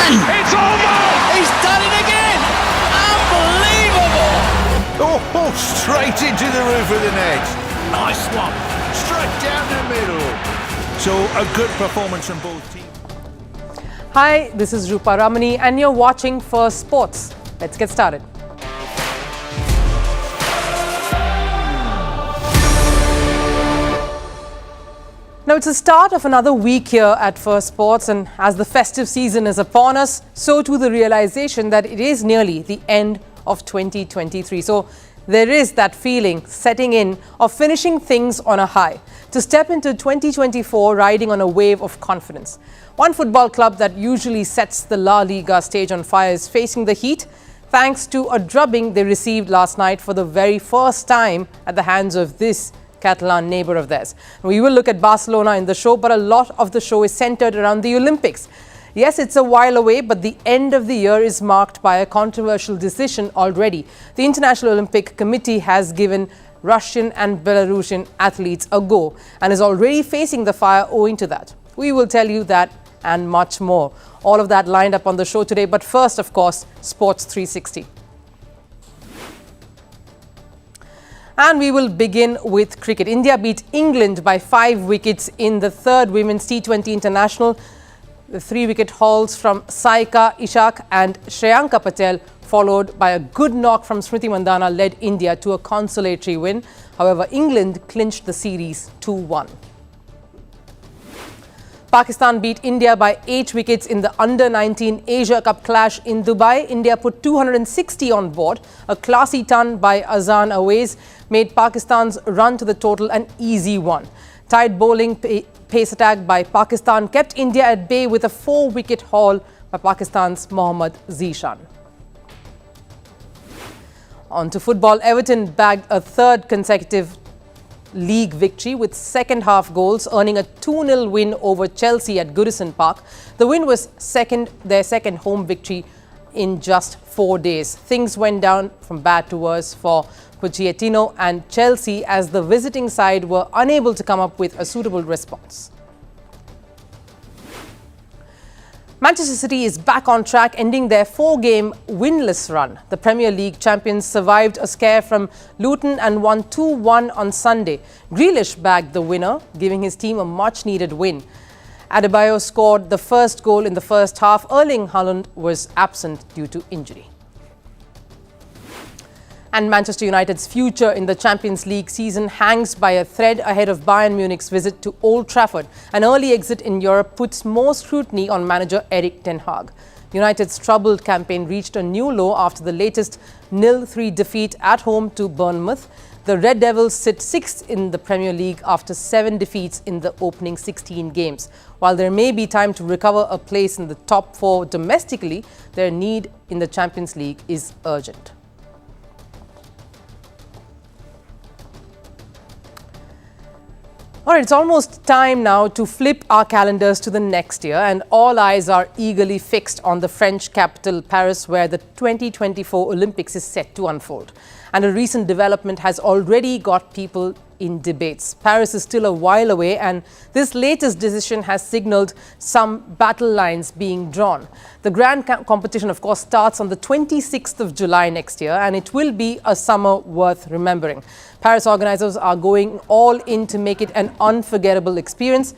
It's almost! He's done it again! Unbelievable! Oh, straight into the roof of the net. Nice one. Straight down the middle. So a good performance from both teams. Hi, this is Rupha Ramani and you're watching Firstpost. Let's get started. Now, it's the start of another week here at Firstpost, and as the festive season is upon us, so too the realization that it is nearly the end of 2023. So there is that feeling setting in of finishing things on a high, to step into 2024 riding on a wave of confidence. One football club that usually sets the La Liga stage on fire is facing the heat thanks to a drubbing they received last night for the very first time at the hands of this Catalan neighbour of theirs. We will look at Barcelona in the show, but a lot of the show is centred around the Olympics. Yes, it's a while away, but the end of the year is marked by a controversial decision already. The International Olympic Committee has given Russian and Belarusian athletes a go and is already facing the fire owing to that. We will tell you that and much more. All of that lined up on the show today, but first, of course, Sports 360. And we will begin with cricket. India beat England by 5 wickets in the third Women's T20 International. The 3-wicket hauls from Saika Ishak and Shreyanka Patel, followed by a good knock from Smriti Mandhana, led India to a consolatory win. However, England clinched the series 2-1. Pakistan beat India by 8 wickets in the Under-19 Asia Cup clash in Dubai. India put 260 on board. A classy ton by Azan Awais made Pakistan's run to the total an easy one. Tight bowling pace attack by Pakistan kept India at bay with a 4-wicket haul by Pakistan's Mohammad Zishan. On to football. Everton bagged a third consecutive league victory with second half goals, earning a 2-0 win over Chelsea at Goodison Park. The win was their second home victory in just 4 days. Things went down from bad to worse for Pochettino and Chelsea as the visiting side were unable to come up with a suitable response. Manchester City is back on track, ending their 4-game winless run. The Premier League champions survived a scare from Luton and won 2-1 on Sunday. Grealish bagged the winner, giving his team a much-needed win. Adebayo scored the first goal in the first half. Erling Haaland was absent due to injury. And Manchester United's future in the Champions League season hangs by a thread ahead of Bayern Munich's visit to Old Trafford. An early exit in Europe puts more scrutiny on manager Erik ten Hag. United's troubled campaign reached a new low after the latest 0-3 defeat at home to Bournemouth. The Red Devils sit 6th in the Premier League after 7 defeats in the opening 16 games. While there may be time to recover a place in the top 4 domestically, their need in the Champions League is urgent. All right, it's almost time now to flip our calendars to the next year, and all eyes are eagerly fixed on the French capital, Paris, where the 2024 Olympics is set to unfold. And a recent development has already got people in debates. Paris is still a while away, and this latest decision has signaled some battle lines being drawn. The grand competition, of course, starts on the 26th of July next year, and it will be a summer worth remembering. Paris organizers are going all in to make it an unforgettable experience.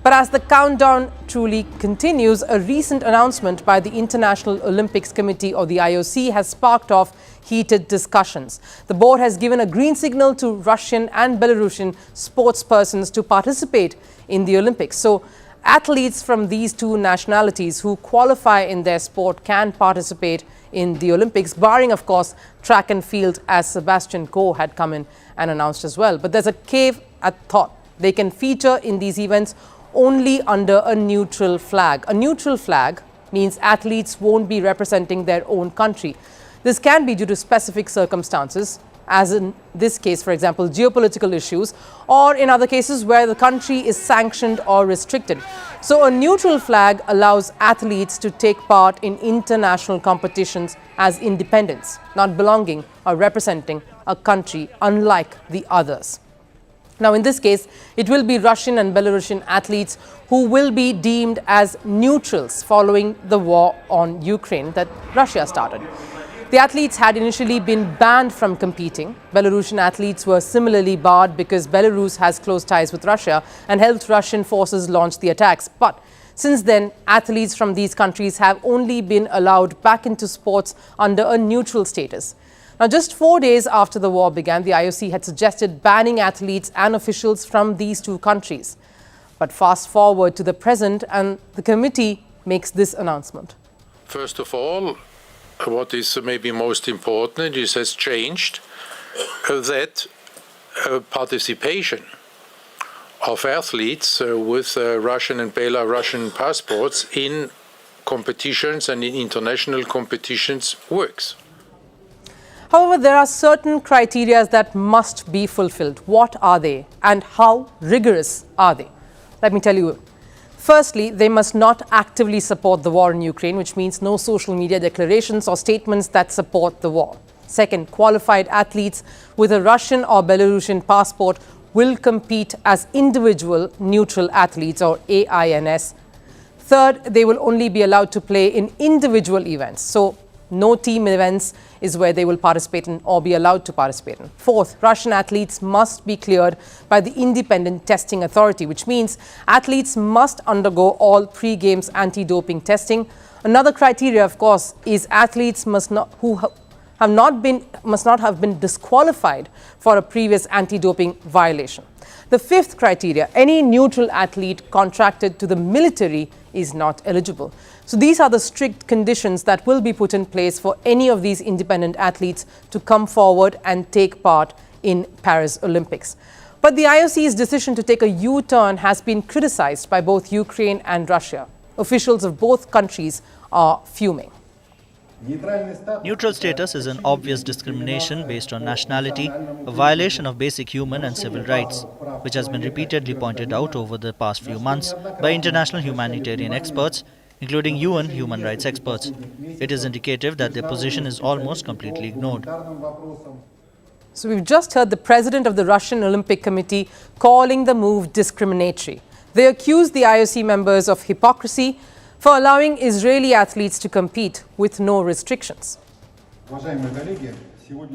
But as the countdown truly continues, a recent announcement by the International Olympics Committee, or the IOC, has sparked off heated discussions. The board has given a green signal to Russian and Belarusian sportspersons to participate in the Olympics. So athletes from these two nationalities who qualify in their sport can participate in the Olympics, barring, of course, track and field, as Sebastian Coe had come in and announced as well. But there's a caveat thought. They can feature in these events only under a neutral flag. A neutral flag means athletes won't be representing their own country. This can be due to specific circumstances, as in this case, for example, geopolitical issues, or in other cases where the country is sanctioned or restricted. So a neutral flag allows athletes to take part in international competitions as independents, not belonging or representing a country unlike the others. Now, in this case, it will be Russian and Belarusian athletes who will be deemed as neutrals following the war on Ukraine that Russia started. The athletes had initially been banned from competing. Belarusian athletes were similarly barred because Belarus has close ties with Russia and helped Russian forces launch the attacks. But since then, athletes from these countries have only been allowed back into sports under a neutral status. Now, just 4 days after the war began, the IOC had suggested banning athletes and officials from these two countries. But fast forward to the present, and the committee makes this announcement. First of all, what is maybe most important is has changed that participation of athletes with Russian and Belarusian passports in competitions and in international competitions works. However, there are certain criteria that must be fulfilled. What are they and how rigorous are they? Let me tell you. Firstly, they must not actively support the war in Ukraine, which means no social media declarations or statements that support the war. Second, qualified athletes with a Russian or Belarusian passport will compete as individual neutral athletes or AINS. Third, they will only be allowed to play in individual events. So no team events is where they will participate in or be allowed to participate in. Fourth, Russian athletes must be cleared by the Independent Testing Authority, which means athletes must undergo all pre-games anti-doping testing. Another criteria, of course, is athletes must not have been disqualified for a previous anti-doping violation. The fifth criteria, any neutral athlete contracted to the military is not eligible. So these are the strict conditions that will be put in place for any of these independent athletes to come forward and take part in Paris Olympics. But the IOC's decision to take a U-turn has been criticized by both Ukraine and Russia. Officials of both countries are fuming. Neutral status is an obvious discrimination based on nationality, a violation of basic human and civil rights, which has been repeatedly pointed out over the past few months by international humanitarian experts, including UN human rights experts. It is indicative that their position is almost completely ignored. So we've just heard the president of the Russian Olympic Committee calling the move discriminatory. They accused the IOC members of hypocrisy for allowing Israeli athletes to compete with no restrictions.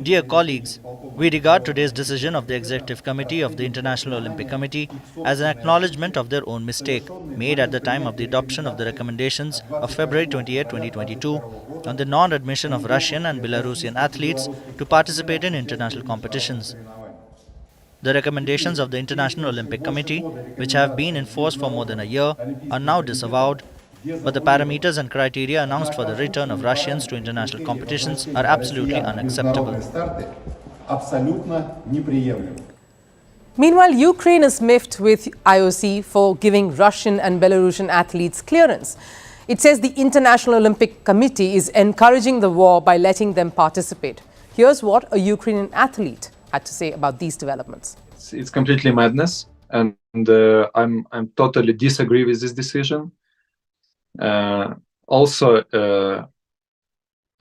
Dear colleagues, we regard today's decision of the Executive Committee of the International Olympic Committee as an acknowledgement of their own mistake made at the time of the adoption of the recommendations of February 28, 2022 on the non-admission of Russian and Belarusian athletes to participate in international competitions. The recommendations of the International Olympic Committee, which have been in force for more than a year, are now disavowed. But the parameters and criteria announced for the return of Russians to international competitions are absolutely unacceptable. Meanwhile, Ukraine is miffed with IOC for giving Russian and Belarusian athletes clearance. It says the International Olympic Committee is encouraging the war by letting them participate. Here's what a Ukrainian athlete had to say about these developments. It's completely madness, and I'm totally disagree with this decision. Also,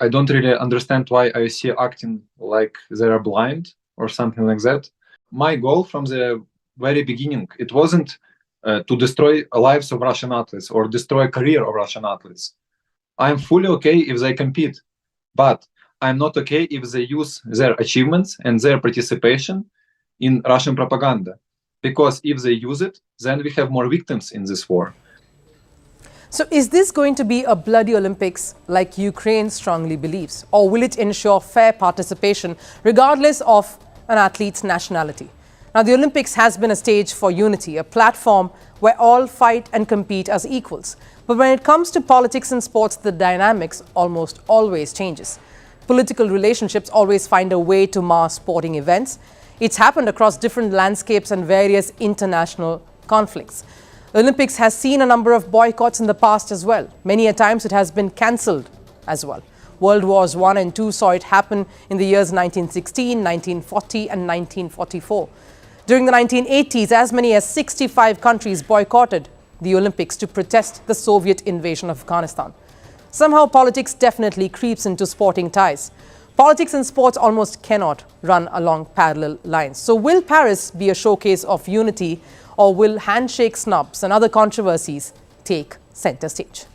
I don't really understand why IOC acting like they're blind or something like that. My goal from the very beginning, it wasn't to destroy lives of Russian athletes or destroy career of Russian athletes. I'm fully okay if they compete, but I'm not okay if they use their achievements and their participation in Russian propaganda. Because if they use it, then we have more victims in this war. So is this going to be a bloody Olympics like Ukraine strongly believes? Or will it ensure fair participation regardless of an athlete's nationality? Now, the Olympics has been a stage for unity, a platform where all fight and compete as equals. But when it comes to politics and sports, the dynamics almost always changes. Political relationships always find a way to mar sporting events. It's happened across different landscapes and various international conflicts. The Olympics has seen a number of boycotts in the past as well. Many a times it has been cancelled as well. World Wars I and II saw it happen in the years 1916, 1940 and 1944. During the 1980s, as many as 65 countries boycotted the Olympics to protest the Soviet invasion of Afghanistan. Somehow politics definitely creeps into sporting ties. Politics and sports almost cannot run along parallel lines. So will Paris be a showcase of unity, or will handshake snubs and other controversies take centre stage?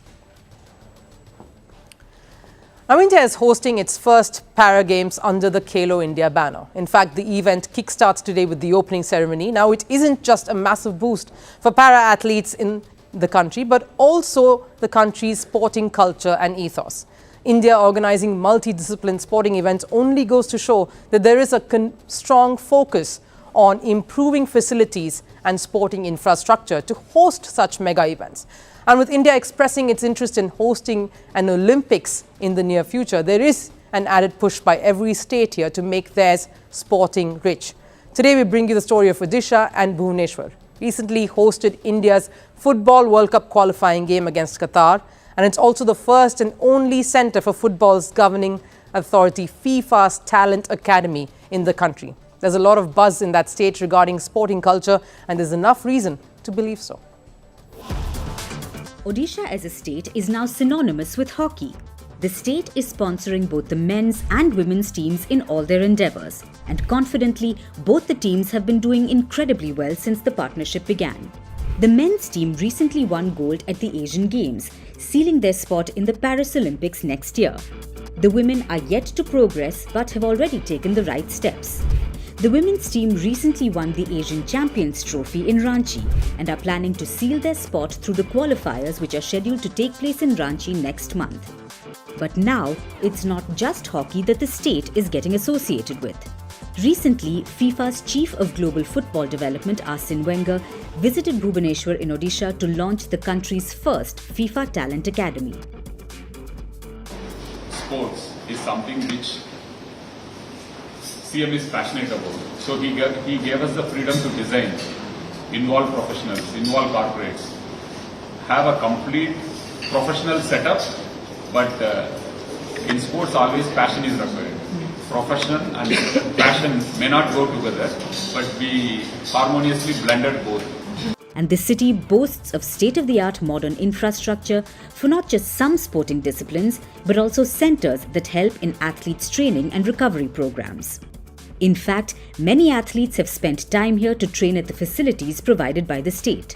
Now, India is hosting its first Para Games under the Khelo India banner. In fact, the event kickstarts today with the opening ceremony. Now, it isn't just a massive boost for para athletes in the country, but also the country's sporting culture and ethos. India organizing multidiscipline sporting events only goes to show that there is a strong focus on improving facilities and sporting infrastructure to host such mega events. And with India expressing its interest in hosting an Olympics in the near future, there is an added push by every state here to make theirs sporting rich. Today we bring you the story of Odisha and Bhubaneswar. Recently hosted India's Football World Cup qualifying game against Qatar, and it's also the first and only centre for football's governing authority, FIFA's Talent Academy in the country. There's a lot of buzz in that state regarding sporting culture, and there's enough reason to believe so. Odisha as a state is now synonymous with hockey. The state is sponsoring both the men's and women's teams in all their endeavours, and confidently, both the teams have been doing incredibly well since the partnership began. The men's team recently won gold at the Asian Games, sealing their spot in the Paris Olympics next year. The women are yet to progress but have already taken the right steps. The women's team recently won the Asian Champions Trophy in Ranchi and are planning to seal their spot through the qualifiers which are scheduled to take place in Ranchi next month. But now, it's not just hockey that the state is getting associated with. Recently, FIFA's Chief of Global Football Development, Arsene Wenger, visited Bhubaneswar in Odisha to launch the country's first FIFA Talent Academy. Sports is something which CM is passionate about. So he gave us the freedom to design, involve professionals, involve corporates, have a complete professional setup, but in sports always passion is required. Profession and passion may not go together, but we harmoniously blended both. And the city boasts of state-of-the-art modern infrastructure for not just some sporting disciplines, but also centres that help in athletes' training and recovery programs. In fact, many athletes have spent time here to train at the facilities provided by the state.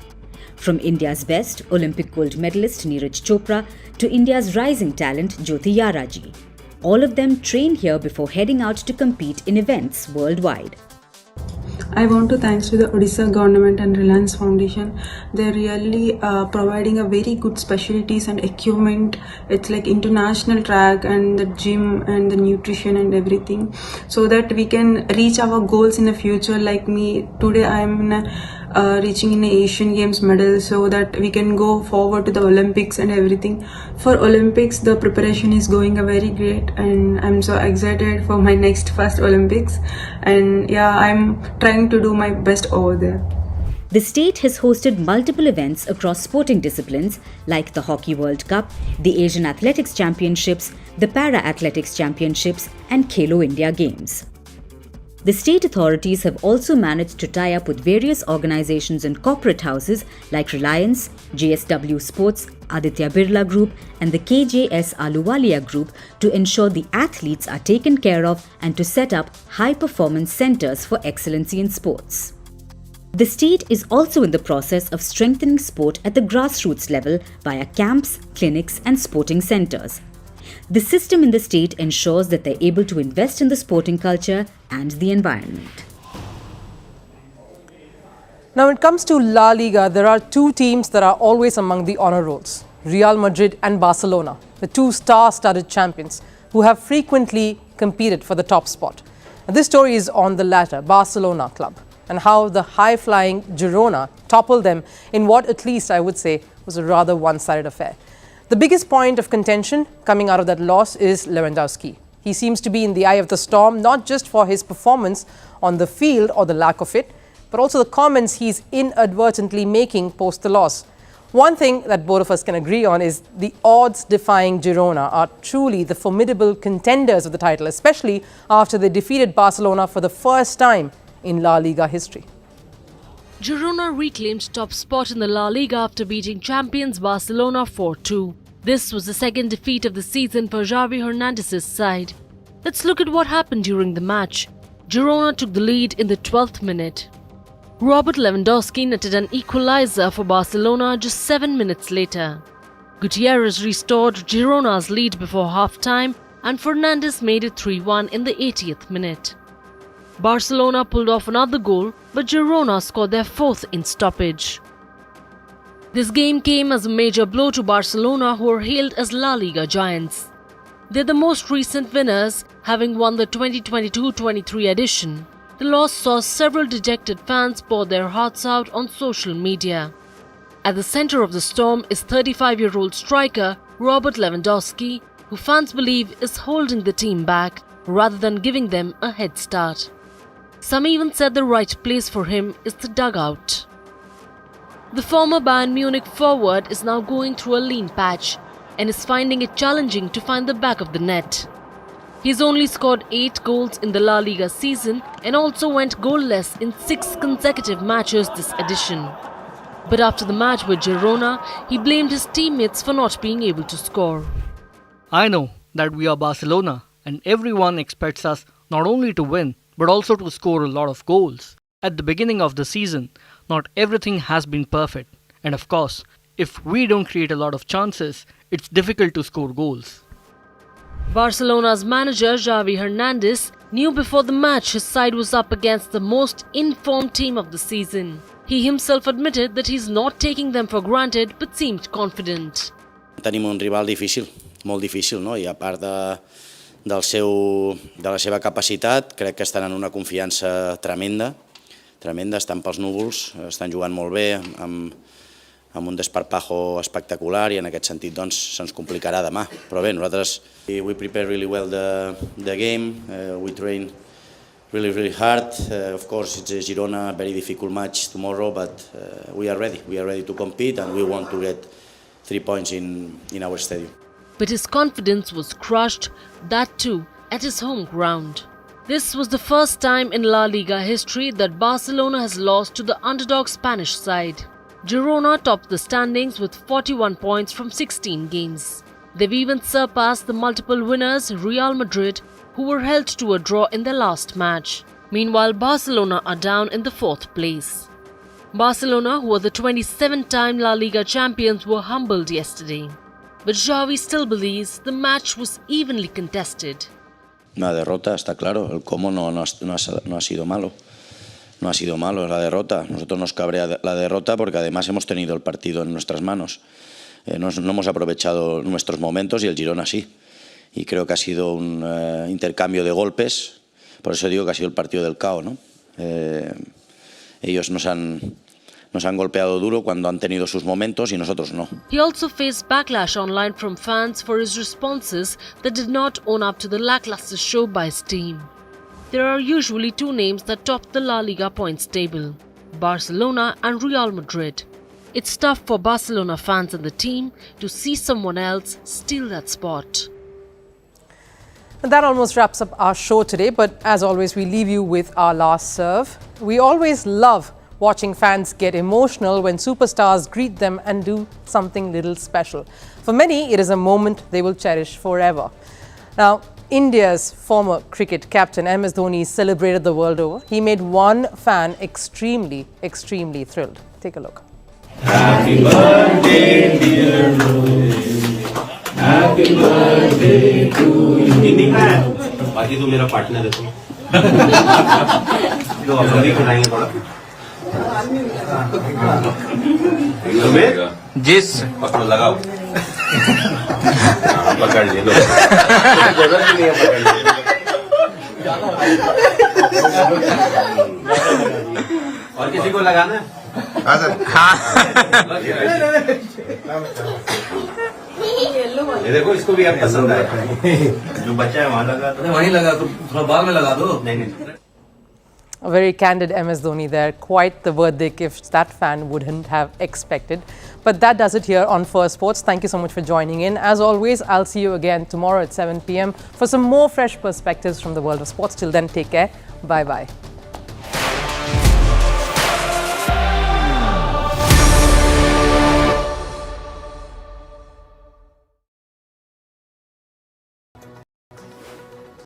From India's best Olympic gold medalist Neeraj Chopra to India's rising talent Jyoti Yaraji. All of them train here before heading out to compete in events worldwide. I want to thanks to the Odisha government and Reliance Foundation. They're really providing a very good specialties and equipment. It's like international track and the gym and the nutrition and everything, so that we can reach our goals in the future. Like me, today I'm reaching in the Asian Games medal, so that we can go forward to the Olympics and everything. For Olympics, the preparation is going very great, and I'm so excited for my next first Olympics. And yeah, I'm trying to do my best over there. The state has hosted multiple events across sporting disciplines like the Hockey World Cup, the Asian Athletics Championships, the Para Athletics Championships, and Khelo India Games. The state authorities have also managed to tie up with various organizations and corporate houses like Reliance, JSW Sports, Aditya Birla Group, and the KJS Ahluwalia Group to ensure the athletes are taken care of and to set up high-performance centers for excellency in sports. The state is also in the process of strengthening sport at the grassroots level via camps, clinics, and sporting centers. The system in the state ensures that they're able to invest in the sporting culture and the environment. Now, when it comes to La Liga, there are two teams that are always among the honour rolls: Real Madrid and Barcelona, the two star-studded champions who have frequently competed for the top spot. And this story is on the latter, Barcelona club, and how the high-flying Girona toppled them in what, at least I would say, was a rather one-sided affair. The biggest point of contention coming out of that loss is Lewandowski. He seems to be in the eye of the storm, not just for his performance on the field or the lack of it, but also the comments he's inadvertently making post the loss. One thing that both of us can agree on is the odds-defying Girona are truly the formidable contenders of the title, especially after they defeated Barcelona for the first time in La Liga history. Girona reclaimed top spot in the La Liga after beating champions Barcelona 4-2. This was the second defeat of the season for Xavi Hernandez's side. Let's look at what happened during the match. Girona took the lead in the 12th minute. Robert Lewandowski netted an equalizer for Barcelona just 7 minutes later. Gutierrez restored Girona's lead before half-time and Fernandes made it 3-1 in the 80th minute. Barcelona pulled off another goal, but Girona scored their fourth in stoppage. This game came as a major blow to Barcelona, who are hailed as La Liga giants. They're the most recent winners, having won the 2022-23 edition. The loss saw several dejected fans pour their hearts out on social media. At the center of the storm is 35-year-old striker Robert Lewandowski, who fans believe is holding the team back rather than giving them a head start. Some even said the right place for him is the dugout. The former Bayern Munich forward is now going through a lean patch and is finding it challenging to find the back of the net. He's only scored 8 goals in the La Liga season and also went goalless in 6 consecutive matches this edition. But after the match with Girona, he blamed his teammates for not being able to score. I know that we are Barcelona and everyone expects us not only to win but also to score a lot of goals. At the beginning of the season, not everything has been perfect. And of course, if we don't create a lot of chances, it's difficult to score goals. Barcelona's manager Xavi Hernandez knew before the match his side was up against the most informed team of the season. He himself admitted that he's not taking them for granted but seemed confident. Tenim un rival difícil, molt difícil, no? I a part de la seva capacitat, crec que estan en una confiança tremenda, estan pels núvols, estan jugant molt bé, amb un desparpajo espectacular i en aquest sentit doncs se'ns complicarà demà. Però bé, nosaltres we prepare really well the game, we train really hard. Of course it's a Girona, very difficult match tomorrow, but we are ready to compete and we want to get 3 points in our stadium. But his confidence was crushed, that too at his home ground. This was the first time in La Liga history that Barcelona has lost to the underdog Spanish side. Girona topped the standings with 41 points from 16 games. They've even surpassed the multiple winners Real Madrid, who were held to a draw in their last match. Meanwhile, Barcelona are down in the 4th place. Barcelona, who are the 27-time La Liga champions, were humbled yesterday. But Xavi still believes the match was evenly contested. Una derrota, está claro. El cómo no ha sido malo. No ha sido malo la derrota. Nosotros nos cabrea la derrota porque además hemos tenido el partido en nuestras manos. No hemos aprovechado nuestros momentos y el Girona sí. Y creo que ha sido un intercambio de golpes. Por eso digo que ha sido el partido del caos, ¿no? Ellos nos han golpeado duro cuando han tenido sus momentos y nosotros no. He also faced backlash online from fans for his responses that did not own up to the lackluster show by his team. There are usually 2 names that top the La Liga points table: Barcelona and Real Madrid. It's tough for Barcelona fans and the team to see someone else steal that spot. And that almost wraps up our show today, but as always, we leave you with our last serve. We always love watching fans get emotional when superstars greet them and do something little special. For many, it is a moment they will cherish forever. Now, India's former cricket captain MS Dhoni celebrated the world over. He made one fan extremely thrilled. Take a look. Happy birthday, dear Rohit. Happy birthday to you. बाकी तो मेरा partner है तो हम भी खिलाएंगे थोड़ा जिस पकड़ो लगाओ पकड़ ले लो जरूरत नहीं है पकड़ ले और किसी को लगाना ये देखो इसको भी यार पसंद आया जो बच्चा है वहाँ लगा तो वहीं लगा तो थोड़ा बाद में लगा दो नहीं A very candid MS Dhoni there, quite the birthday gift that fan wouldn't have expected. But that does it here on Firstpost. Thank you so much for joining in. As always, I'll see you again tomorrow at 7 p.m. for some more fresh perspectives from the world of sports. Till then, take care. Bye-bye.